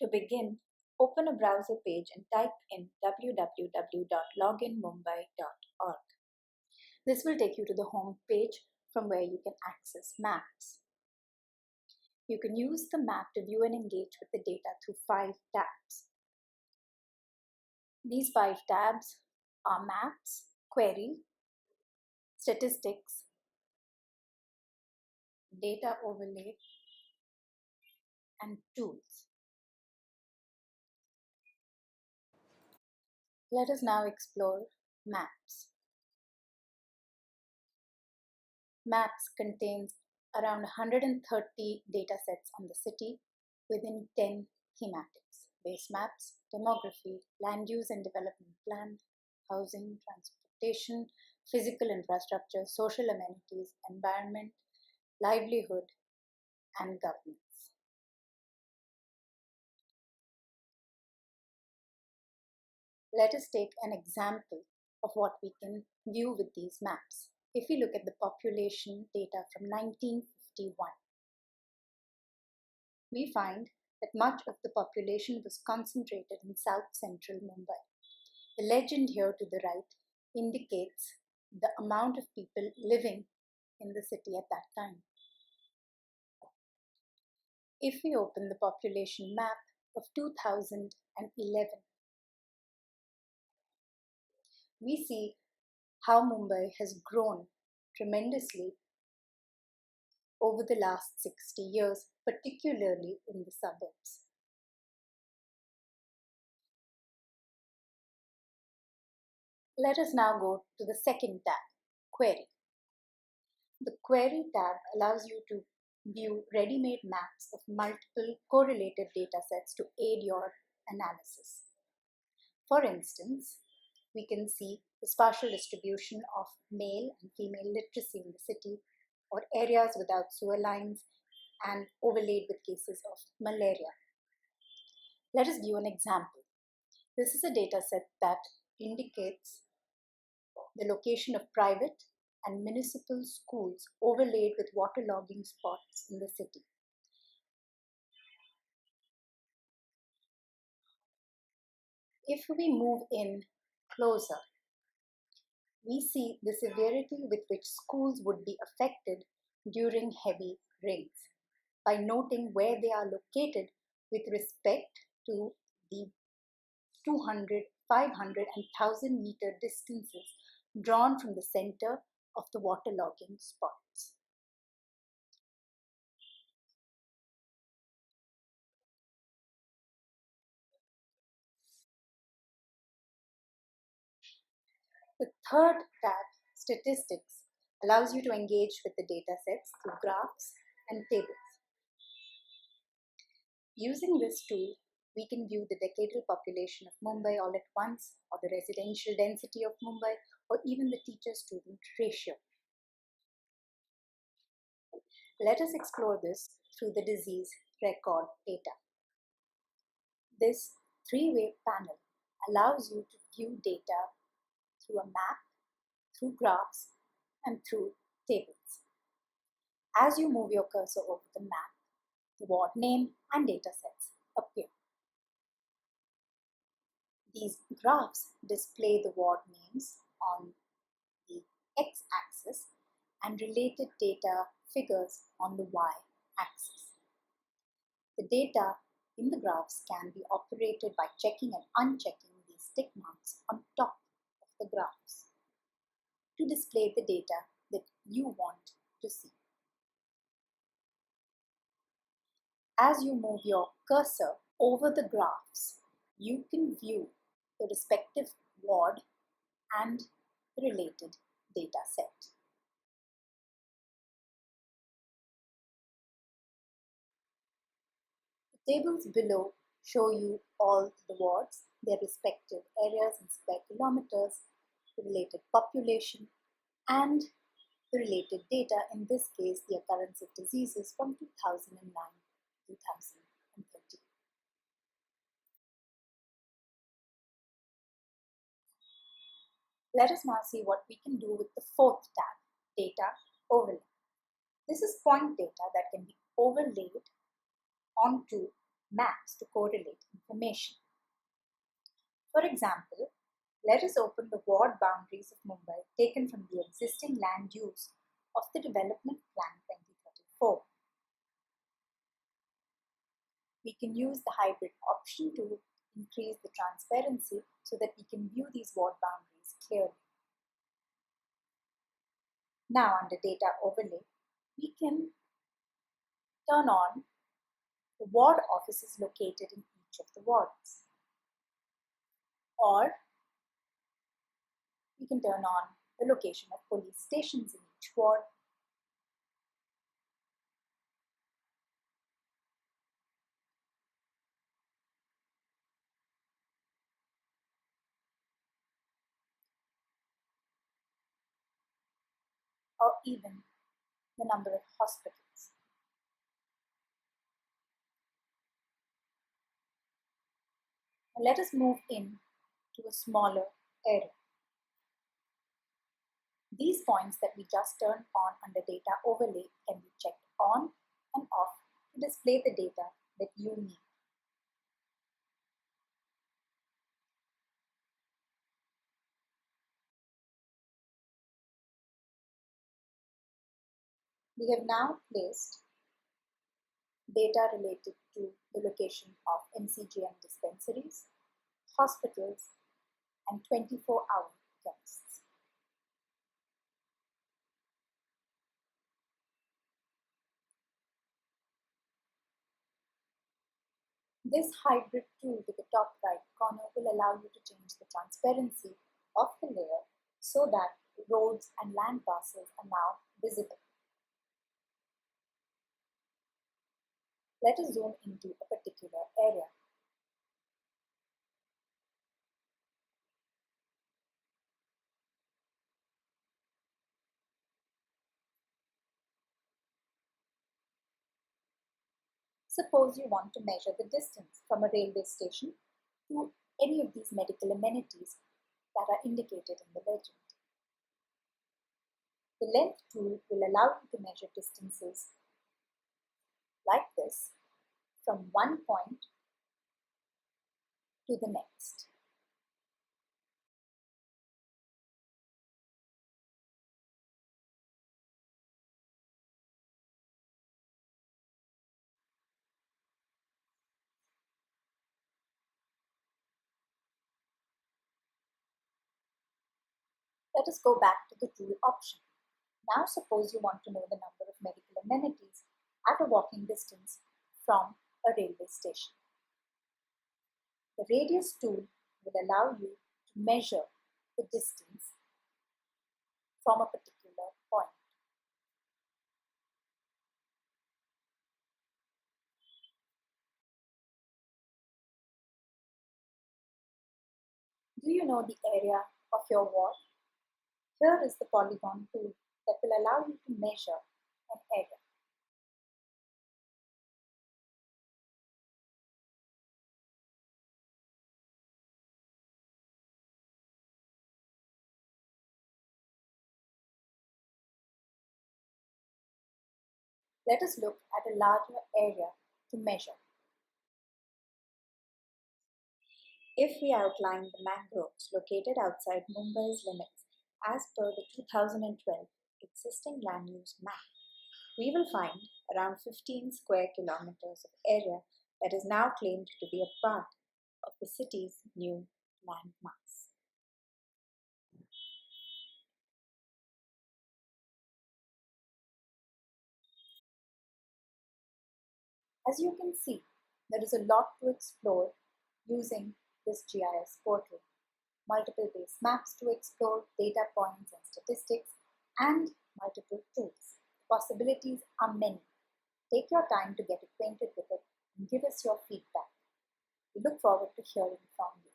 To begin, open a browser page and type in www.loginmumbai.org. This will take you to the home page from where you can access maps. You can use the map to view and engage with the data through 5 tabs. These 5 tabs are Maps, Query, Statistics, Data Overlay, and Tools. Let us now explore Maps. Maps contains around 130 datasets on the city within 10 thematics: base maps, demography, land use and development plan, housing, transportation, physical infrastructure, social amenities, environment, livelihood, and governance. Let us take an example of what we can view with these maps. If we look at the population data from 1951, we find that much of the population was concentrated in south-central Mumbai. The legend here to the right indicates the amount of people living in the city at that time. If we open the population map of 2011, we see how Mumbai has grown tremendously over the last 60 years, particularly in the suburbs. Let us now go to the second tab, Query. The Query tab allows you to view ready-made maps of multiple correlated datasets to aid your analysis. For instance, we can see the spatial distribution of male and female literacy in the city, or areas without sewer lines and overlaid with cases of malaria. Let us view an example. This is a dataset that indicates the location of private and municipal schools overlaid with waterlogging spots in the city. If we move in closer, we see the severity with which schools would be affected during heavy rains by noting where they are located with respect to the 200, 500 and 1000 meter distances drawn from the center of the waterlogging spots. The third tab, Statistics, allows you to engage with the datasets through graphs and tables. Using this tool, we can view the decadal population of Mumbai all at once, or the residential density of Mumbai, or even the teacher-student ratio. Let us explore this through the disease record data. This 3-way panel allows you to view data through a map, through graphs, and through tables. As you move your cursor over the map, the ward name and datasets appear. These graphs display the ward names on the x-axis and related data figures on the y-axis. The data in the graphs can be operated by checking and unchecking these tick marks on top of the graphs to display the data that you want to see. As you move your cursor over the graphs, you can view the respective ward and the related data set. The tables below show you all the wards, their respective areas in square kilometers, the related population, and the related data, in this case the occurrence of diseases from 2009 to 2013. Let us now see what we can do with the fourth tab, Data Overlay. This is point data that can be overlaid onto maps to correlate information. For example, let us open the ward boundaries of Mumbai taken from the existing land use of the Development Plan 2034. We can use the hybrid option to increase the transparency so that we can view these ward boundaries clearly. Now under data overlay, we can turn on the ward offices located in each of the wards. Or we can turn on the location of police stations in each ward. Or even the number of hospitals. Now let us move in to a smaller area. These points that we just turned on under data overlay can be checked on and off to display the data that you need. We have now placed data related to the location of MCGM dispensaries, hospitals, and 24-hour chemists. This hybrid tool to the top right corner will allow you to change the transparency of the layer so that roads and land parcels are now visible. Let us zoom into a particular area. Suppose you want to measure the distance from a railway station to any of these medical amenities that are indicated in the legend. The length tool will allow you to measure distances like this from one point to the next. Let us go back to the tool option. Now suppose you want to know the number of medical amenities at a walking distance from a railway station. The radius tool will allow you to measure the distance from a particular point. Do you know the area of your ward? Here is the polygon tool that will allow you to measure an area. Let us look at a larger area to measure. If we outline the mangroves located outside Mumbai's limits as per the 2012 existing land use map, we will find around 15 square kilometers of area that is now claimed to be a part of the city's new land mass. As you can see, there is a lot to explore using this GIS portal. Multiple base maps to explore, data points and statistics, and multiple tools. Possibilities are many. Take your time to get acquainted with it and give us your feedback. We look forward to hearing from you.